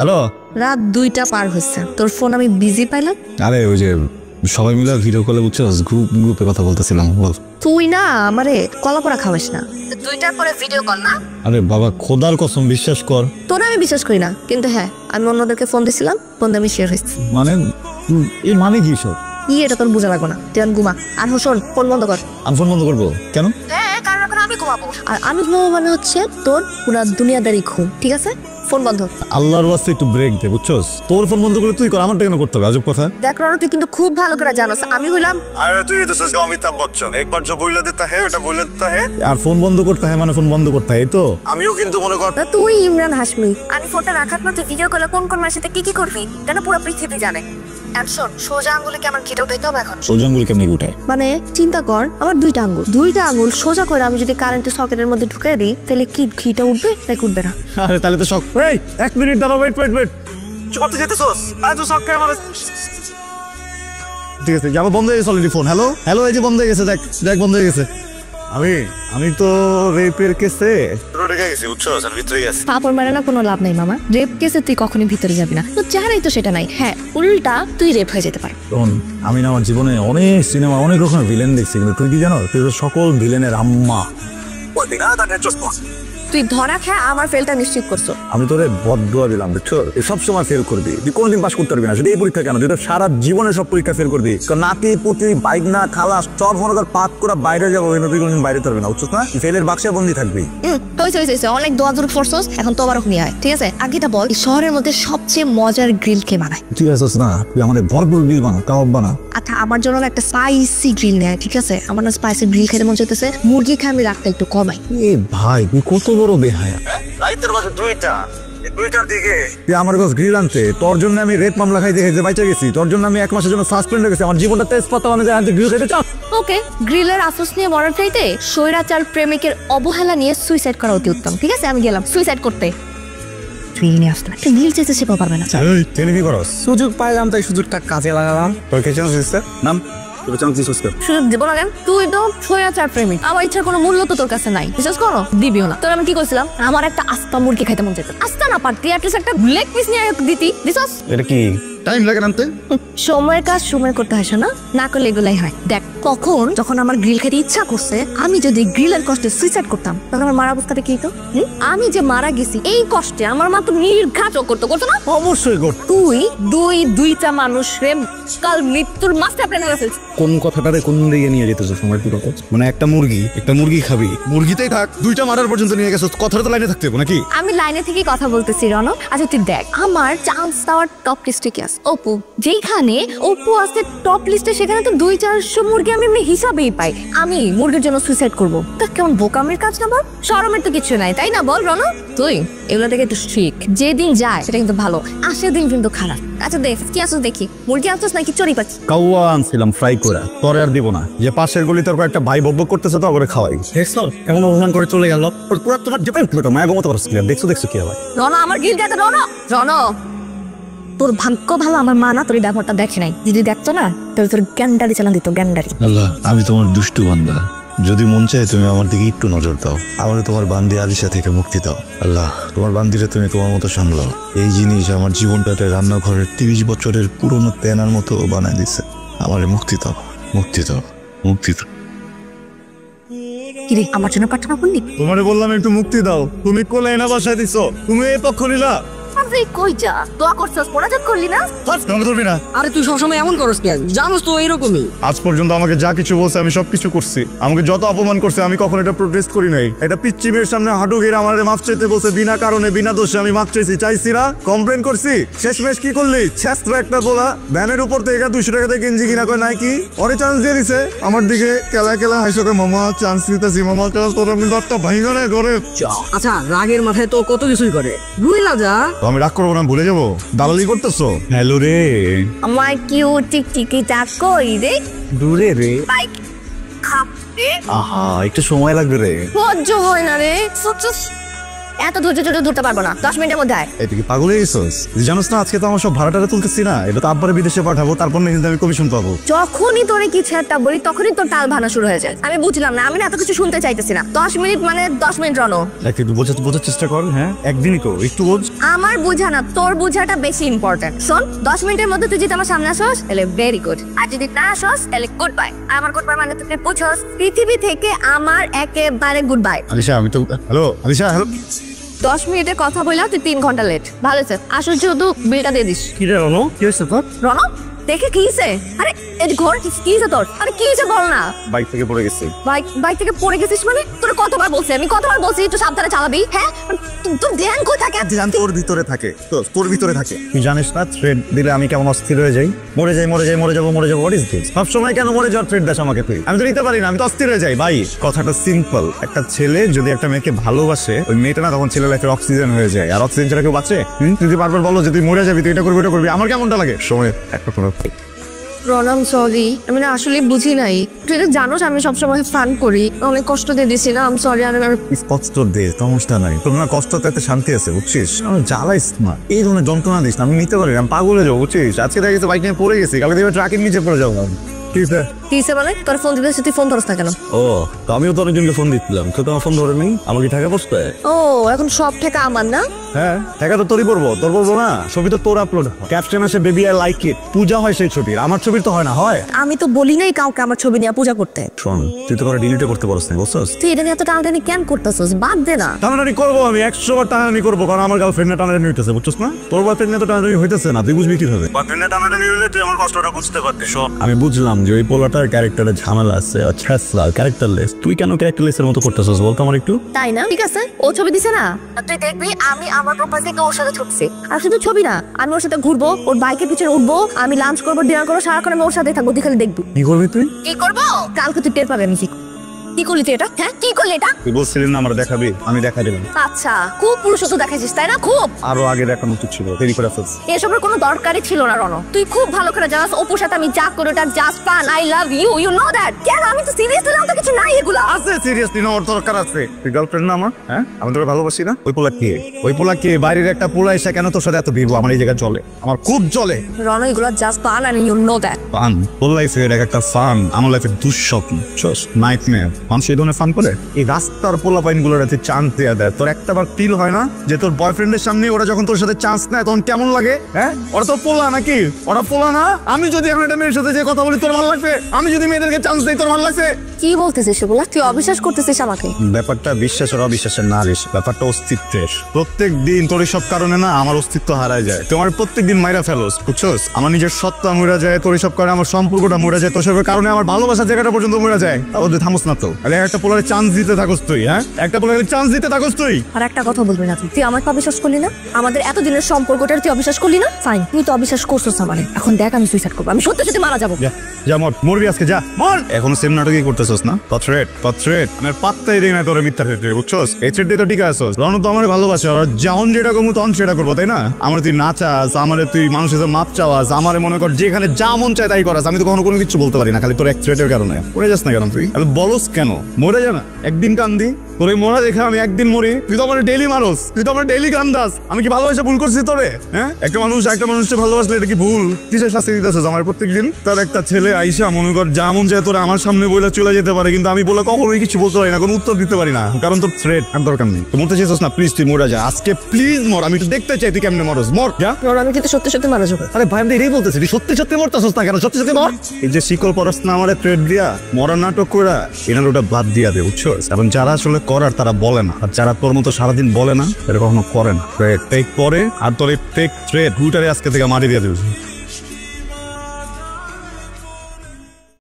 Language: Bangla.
হ্যালো, রাত 2টা পার হচ্ছে, তোর ফোন আমি বিজি পাইলাম। আরে ওই যে সবাই মিলে ভিডিও কলে বুঝছস, গ্রুপে কথা বলতেছিলাম। বল। তুই না আমারে কলা পোড়া খাওয়াস না, 2টার পরে ভিডিও কল না। আরে বাবা খোদার কসম বিশ্বাস কর। তোর আমি বিশ্বাস করি না, কিন্তু হ্যাঁ আমি অন্যদেরকে ফোন দিছিলাম, ফোন দিয়ে আমি শেয়ার হয়েছি। মানে এই মানে কি সব? এটা তোর বোঝা লাগবো না, তুই ঘুমা। আর হোসন, ফোন বন্ধ কর। আমি ফোন বন্ধ করবো কেন? হ্যাঁ, কারণ এখন আমি ঘুমাবো, আর আমি ঘুমাবো মানে হচ্ছে তোর পুরা দুনিয়াদারি ঘুম। ঠিক আছে, ফোন বন্ধ। আল্লাহর ওয়াস্তে একটু ব্রেক দে, বুঝছস? তোর ফোন বন্ধ করে তুই কর, আমারটা কেন করতে হবে? আজব কথা। দেখ রণ, তুই কিন্তু খুব ভালো করে জানোস আমি হইলাম। আরে তুই তো সস অমিতাভ বচ্চন, একবার যে বইলা দিতা হে ওটা বইলা দিতা হে, আর ফোন বন্ধ করতে হয় মানে ফোন বন্ধ করতে হয়, এই তো। আমিও কিন্তু মনে কর তুই ইমরান হাশমি, আমি ফোনটা রাখার পর তুই ভিডিও কলে কোন কোন মাসেতে কি করবি কেন পুরো পৃথিবী জানে। শোন, সোজা আঙ্গুলে কেমন ঘিটা উঠাইতে হবে এখন? সোজা আঙ্গুল কেমনি উঠায়? মানে চিন্তা কর, আমার 2টা আঙ্গুল সোজা করে আমি যদি কারেন্টের সকেটের মধ্যে ঢুকাই দিই, তাহলে কি ঘিটা উঠবে নাকি উঠবে না? আরে তাহলে তো শক। এই 1 মিনিট দাঁড়াও, ওয়েট। চলতে যেতেছস? আরে তো শক করে মানে। ঠিক আছে, যাবো। বন্ধ হয়ে গেছে অলরেডি ফোন। হ্যালো, এই যে বন্ধ হয়ে গেছে, দেখ বন্ধ হয়ে গেছে। আমি তো রেপের কেসে ঢুকে গেছি, বুঝছস? আর ভিতরে গেছি। পাপড় মারা না কোনো লাভ নাই মামা, রেপ কেসে তুই কখনোই ভিতরে যাবি না। তো জানাই তো সেটা নাই। হ্যাঁ, উল্টা তুই রেপ হয়ে যেতে পার। আমি না আমার জীবনে অনেক সিনেমা, অনেক রকমের ভিলেন দেখছি, কিন্তু তুই কি জানো, তুই তো সকল ভিলেনের আম্মা। তুই ধরা খেয়ে আমার ফেলটা নিশ্চিত করছো। আমি তোরে বদদুয়া দিলাম, বুঝছো? সব সময় ফেল করবি, তুই কোনদিন পাস করতে পারবি না। যদি এই পরীক্ষা কেন, তুই তো সারা জীবনে সব পরীক্ষা ফেল করবি। নাতি পুতি বাইক না খালা সব মনে কর পাত করে বাইরে যাবো, তুই কোনদিন বাইরে পারবি না, বুঝছো না? ফেলের বাক্সে বন্দি থাকবি। হয়েছে অনেক দোয়া দূর ফোর্সস, এখন তো আবার নিয়ে আয়। ঠিক আছে, আগেটা বল, শহরের মধ্যে সবচেয়ে মজার গ্রিল কে বানায়? তুই আসছ না, তুই আমাদের ভরপুর গ্রিল বানা, কাবাব বানা। আচ্ছা, আমার জন্য একটা স্পাইসি গ্রিল নেয়। ঠিক আছে, আমার না স্পাইসি গ্রিল খেতে মন চাইতেছে, মুরগি খাই আমি রাখতে একটু কমাই। এ ভাই, তুই কত বড় বেহায়া। রাইতের বাজে 2টার দিকে তুই আমার কাছে গ্রিল আনতে, তোর জন্য আমি রেপ মামলা খাইতে বাইচা গেছি, তোর জন্য আমি 1 মাসের জন্য সাসপেন্ড হয়ে গেছি। আমার জীবনটা তেজপাতা মানে গ্রিল খাইতে চাও? ওকে, গ্রিলের আফসোস নিয়ে মরার চাইতে স্বৈরাচার প্রেমিকের অবহেলা নিয়ে সুইসাইড করা অতি উত্তম। ঠিক আছে, আমি গেলাম সুইসাইড করতে। তুই নিয়ে আসতে না, তুই নীল চেতে সে পারবে না। তুই কি করস? সুযোগ পাইলাম তাই সুযোগটা কাজে লাগালাম। তোর কে চান্স দিছে? নাম সুযোগ দিব না কেন? তুই তো স্বৈরাচার প্রেমিক, আমার ইচ্ছার কোনো মূল্য তো তোর কাছে নাই, বিশ্বাস করো দিবিও না। তোর আমি কি করছিলাম, আমার একটা আস্তা মুরগি খাইতে মন চাইতো, আস্তা না পারতি অ্যাটলিস্ট একটা লেগ পিস নিয়ে দিতি, দিছস? এটা কি টাইম লাগে আনতে? সময়ের কাজ সময় করতে হয় না, না করলে এগুলাই হয়। দেখ, যখন আমার গ্রিল খেতে ইচ্ছা করছে, আমি যদি গ্রিলের কষ্টে সুইসাইড করতাম, তখন আমার মারা অবস্থাটা কি হতো? আমি যে মারা গেছি এই কষ্টে আমার মা তো নির্ঘাত করতো না? অবশ্যই করতো। তুই দুইটা মানুষরে কাল মৃত্যুর মাঝে প্রেরণা ফেলছিস। কোন কথাটারে কোন দিকে নিয়ে যেতেছ সময় পুরো? মানে একটা মুরগি খাবি, মুরগিতেই থাক, 2টা মারার পর্যন্ত নিয়ে গেছো, কথাটা তো লাইনে থাকতে হবে নাকি? আমি লাইনে থেকে কথা বলতেছি রণ। আচ্ছা তুই দেখ, আমার চান্স দেওয়ার টপ লিস্টে কি আছে? অপু। যেখানে অপু আছে টপ লিস্টে, সেখানে তো 200-400 মুরগি আমি এমনি হিসাবেই পাই। আমি মুরগির জন্য সুইসাইড করবো, তা কেমন বোকামের কাজ না বল? শরমের তো কিছু নাই, তাই না বল রণ? তুই এগুলো থেকে একটু শিখ, যেদিন যায় সেটা কিন্তু ভালো, আসে দিন কিন্তু খারাপ। আচ্ছা দেখ কি আসো, দেখি মুরগি আনছিস নাকি চড়ি পাচ্ছি? কাউয়া আনছিলাম ফ্রাই করে, তোরে আর দিব না। যে পাশের গলি তোর একটা ভাই বকবক করতেছে, তো করে খাওয়াই। দেখছো কেমন অভিমান করে চলে গেল। পুরো তোমার ডিপেন্ড করে মায়া গমতে পারছ কি? দেখছো কি ভাই? রণ, আমার গিল দেয় রণ। তোর ভাগ্য ভালো আমার মা না তোর ব্যাপারটা দেখে নাই, যদি দেখতো না তাহলে তোর গ্যান্ডারি চালান দিত, গ্যান্ডারি। আল্লাহ, আমি তোমার দুষ্টু বান্দা, যদি মন চায় তুমি আমার দিকে একটু নজর দাও, আমাকে তোমার বান্দি আলিশা থেকে মুক্তি দাও। আল্লাহ, তোমার বান্দিরে তুমি তোমার মতো সামলাও। এই জিনিস আমার জীবনটাতে রান্নাঘরের 30 বছরের পুরনো তেনার মতো বানায় দিচ্ছে। আমার মুক্তি দাও। কিরে, আমার জন্য প্রার্থনা করলি? তোমারে বললাম একটু মুক্তি দাও, তুমি কোলে এনে বসায় দিছো, তুমি এই পক্ষ নিলা। কই যা দোয়া করছস, মোনাজাত করলি না? ধরবি না। আরে তুই সবসময় এমন করস কেন? জানোস তো এইরকমই। আজ পর্যন্ত আমাকে যা কিছু বলছে আমি সবকিছু করছি, আমাকে যত অপমান করছে আমি কখনো এটা প্রোটেস্ট করি নাই। এটা পিচ্চি মেয়ের সামনে হাঁটু গেড়ে আমার মাফ চাইতে বলছে, বিনা কারণে বিনা দোষে আমি মাফ চাইছি না, কমপ্লেন করছি। শেষমেশ কি করলি? ছেস্ত্র একটা বলা ভ্যানের উপর থেকে 200 টাকা দিয়ে গেঞ্জি কিনা করে নাই কি? ওরে চান্স দিয়ে দিছে, আমার দিকে কেলা হাসে, মামা চান্স দিতেছি, মামা চান্স তোর আমি দরটা ভাঙা করে। আচ্ছা, রাগের মাথায় তো কত কিছুই করে, ভুইলা যা। আমি রাগ করবো না, ভুলে যাবো? দালালি করতেছো? হ্যালো রে, আমার কিউ টিকটিকি টাক কই রে? দূরে রে, বাইক খাপ রে। আহা একটু সময় লাগবে রে। সহ্য হয় না রে। এত ধৈর্য ধরতে পারবো না, 10 মিনিটের মধ্যে আয়। এই তুই কি পাগল হয়ে গেছিস? জানোস না আজকে তো আমার সব ভাড়াটারে তুলতেছি না, এটা তো আব্বারে বিদেশে পাঠাবো, তারপর না কিন্তু আমি কমিশন পাবো। যখনই তোরে কিছু একটা বলি তখনই তোর টাল ভানা শুরু হয়ে যায়। আমি বুঝলাম না, আমি না এত কিছু শুনতে চাইতেছি না। 10 মিনিট মানে 10 মিনিট রনো। একটু বোঝার চেষ্টা কর। হ্যাঁ একদিনই কর, একটু বোঝ। আমার বোঝা না, তোর বোঝাটা বেশি ইম্পর্টেন্ট। শোন, 10 মিনিটের মধ্যে তুই যদি আমার সামনে আসস তাহলে ভেরি গুড, আর যদি না আসস তাহলে গুড বাই। আমার গুড বাই মানে তুই বুঝছস, পৃথিবী থেকে আমার একেবারে গুড বাই। আলিশা আমি তো হ্যালো আলিশা হ্যালো 10 মিনিটের কথা বললাম, তুই 3 ঘন্টা লেট। ভালো আছে, আসল যেহেতু বিলটা দিয়ে দিস। কি রে রনো, কি হয়েছে তোর? রনো দেখে কি হইছে? আরে এই ঘর কি হইছে তোর? আরে কি হইছে বল না। বাইক থেকে পড়ে গেছি। বাইক থেকে পড়ে গেছিস মানে? তোর কতবার বলছি আমি, কতবার বলছি একটু সাবধানে চালাবি। হ্যাঁ তোর ধ্যান কই থাকে? ধ্যান তোর ভিতরে থাকে, তোর ভিতরে থাকে। তুই জানিস না থ্রেড দিলে আমি কেমন অস্থির হয়ে যাই, মরে যাবো হোয়াট ইজ দিস? সবসময় কেন মরে যাওয়ার থ্রেড দাস আমাকে তুই? আমি তো নিতে পারি না, আমি তো অস্থির হয়ে যাই। ভাই কথাটা সিম্পল, একটা ছেলে যদি একটা মেয়েকে ভালোবাসে, ওই মেয়েটা না তখন ছেলে লাইফের অক্সিজেন হয়ে যায়। আর অক্সিজেন ছাড়া কেউ বাঁচে? তুই যদি বারবার বলো যে তুই মরে যাবি, তুই এটা করবি ওটা করবি, আমার কেমনটা লাগে? সময় একটা কোনো রনাম সরি, আমি না আসলে বুঝি নাই। তুই এটা জানোস আমি সবসময় ফান করি, অনেক কষ্ট দিয়ে দিছি না। আমি সরি। আমি কষ্ট দে, সমস্যা নাই। তোর না কষ্টতে একটা শান্তি আছে বুঝছিস? আমি জ্বালাইস না, এই ধরনের যন্ত্রণা দিস না। আমি নিতে পারি, আমি পাগল হয়ে যাবো বুঝছিস? আজকে দেখা গেছে বাইক নিয়ে পড়ে গেছি, কালকে দেখবে ট্রাকের নিচে পড়ে যাবো। কিসে মানে তোর ফোন দিতেছিস, তুই ফোন ধরস না কেন? ও তো আমিও তো অনেকজনকে ফোন দিচ্ছিলাম, তো তোমার ফোন ধরে নেই। আমার কি টাকা বসতে? ও এখন সব টাকা আমার না? হ্যাঁ টাকা তো তোরই পড়বো, তোর বলবো না। ছবি তো তোর আপলোড, ক্যাপশন আসে বেবি আই লাইক ইট, পূজা হয় সেই ছবির, আমার ছবির তো হয় না। হয় আমি তো বলি নাই কাউকে আমার ছবি নিয়ে পূজা করতে। শোন তুই তো করে ডিলিটে করতে পারছ না, বুঝছস? তুই এটা নিয়ে এত টানাটানি কেন করতেছিস? বাদ দে না। টানাটানি করবো আমি, 100 বার টানাটানি করবো, কারণ আমার গার্লফ্রেন্ড টানাটানি হইতেছে বুঝছস না? তোর বয়ফ্রেন্ড তো টানাটানি হইতেছে না, তুই বুঝবি কিভাবে? বয়ফ্রেন্ড টানাটানি হইলে তুই আমার কষ্টটা বুঝতে পারতিস। আমি বুঝলাম যে ওই পোলাটার ক্যারেক্টারে ঝামেলা আছে, ক্যারেক্টারলেস। তুই কেন ক্যারেক্টারলেস এর মতো করতেছস বলতো আমার একটু? তাই না? ঠিক আছে, ও ছবি দিছে না, তুই দেখবি আমি আমার প্রোফাইল থেকে ওর সাথে ছবিছি। আর শুধু ছবি না, আমি ওর সাথে ঘুরবো, ওর বাইকের পিছনে উঠবো, আমি লাঞ্চ করবো, ডিনার করবো, সারাক্ষণ আমি ওর সাথে থাকবো, তুই খালি দেখবি। কি করবি তুই? কি করবো কালকে তুই টের পাবি আমি কি করলি তুই এটা। হ্যাঁ কি করলি এটা? তুই বলছিলি না আমার দেখাবি, আমি দেখাই দিলাম। আচ্ছা খুব পুরুষত্ব দেখাইছিস তাই না? খুব। আরো আগে দেখানো উচিত ছিল, দেরি করে ফেলছি। এসবের কোনো দরকারই ছিল না রনো। তুই খুব ভালো করে জানাস অপুর সাথে আমি যা করি ওটা just fun. I love you, you know that. কেন আমি তো সিরিয়াসলি না, তো কিছু নাই এগুলা। আছে সিরিয়াসলি না, ওর দরকার আছে। তুই গার্লফ্রেন্ড না আমার? হ্যাঁ আমি তোকে ভালোবাসি না। ওই পোলা কে বাইরের একটা পোলা এসে কেন তোর সাথে এত ভিড়? আমার এই জায়গায় চলে, আমার খুব চলে। রনো এগুলো just fun and you know that. Fun তোর লাইফে এটা একটা ফান, আমার লাইফে দুঃস্বপ্ন, নাইটমেয়ার। মানুষ এই ধরনের ফান করে এই রাস্তার পোলাপাইন গুলোর কাছে চান্স দেয়া দেয়। তোর একটা বার ফিল হয় না যে তোর বয়ফ্রেন্ডের সামনে ওরা যখন তোর সাথে চান্স নেয় তখন কেমন লাগে? হ্যাঁ ওরা তো পোলা নাকি? ওরা পোলা না? আমি যদি এখন একটা মেয়ের সাথে যে কথা বলি তোর ভালো লাগছে? আমি যদি মেয়েদেরকে চান্স দিই তোর ভালো লাগছে? কি বলতেছিস সেগুলা? তুই অবিশ্বাস করতেছিস আমাকে? ব্যাপারটা বিশ্বাস আর অবিশ্বাসের না রিস, ব্যাপারটা অস্তিত্বের। প্রত্যেক দিন তোর সব কারণে না আমার অস্তিত্ব হারায় যায়। তোমার প্রত্যেক দিন মাইরা ফেলোস বুঝছোস? আমার নিজের সত্তা মরে যায়, তোর সব কারণে আমার সম্পর্কটা মরে যায়, তোর সবের কারণে আমার ভালোবাসার জায়গাটা পর্যন্ত মরে যায়। তাও তুই থামোস না তো। আরে একটা পোলারে চান্স দিতে থাকোস তুই, হ্যাঁ একটা পোলারে চান্স দিতে থাকোস তুই। আর একটা কথা বলবি না তুই আমার অবিশ্বাস করলি না? আমাদের এতদিনের সম্পর্কটা তুই অবিশ্বাস করলি না? ফাইন, তুই তো অবিশ্বাস করছিস আমারে। এখন দেখ আমি সুইসাইড করবো, আমি সত্যি সত্যি মারা যাবো। যা মরবি আজকে, যা মর। এখনো সেম নাটকই করতেছস না? পথরেট আমার পাত্তাই দেই না তোর মিথ্যা ক্ষেত্রে বুঝছস? এই থ্রেড দিয়ে তো ঠিক আছস। রনো তো আমার ভালোবাসে, আর যখন যেটা করবো তখন সেটা করবো তাই না? আমার তুই নাচাস, আমারে তুই মানুষের মাপ চাওয়াস, আমারে মনে কর যেখানে যা মন চায় তাই করাস। আমি তো কখনো কোনো কিছু বলতে পারি না, খালি তোর এক থ্রেডের কারণে। মরে যাস না কেন তুই? বলস কেন মরে যা না? একদিন কান্দি, তোর এই মরা দেখে আমি একদিন মরি। তুই তো আমার ডেইলি মানুষ, তুই তো আমার ডেইলি কান্দাস। আমি কি ভালোবাসা ভুল করছি তোরে? হ্যাঁ একটা মানুষকে ভালোবাসলে এটা কি ভুল? কিসের শাস্তি দিতেছিস আমার প্রত্যেকদিন? তার একটা ছেলে আইসা মনে কর যা মন চায় তোরা আমার সামনে বলে চলে যেতে পারে, কিন্তু আমি বলে কখনোই কিছু বলতে পারি না, কোনো উত্তর দিতে পারি না, কারণ তোর থ্রেড। আর দরকার নেই, তুই মরতে চাইছিস না? প্লিজ তুই মরে যা আজকে, প্লিজ মর। আমি একটু দেখতে চাই তুই কেমনে মরস, মর যা। আমি কিন্তু সত্যি সত্যি মারা যাবো। আরে ভাই আমি এটাই বলতেছি, তুই সত্যি সত্যি মরতেছিস না কেন? সত্যি সত্যি মর। এই যে শিকল পরস না আমার থ্রেড দিয়া মরার নাটক করা, এনার ওটা বাদ দিয়া দে বুঝছস? এবং যারা আসলে করার তারা বলে না, আর যারা তোর মতো সারাদিন বলে না এটা কখনো করে না। ফেক পরে আর তোর এই ফেক থ্রেড দুইটারে আজকে থেকে মারি দিয়ে দেবে।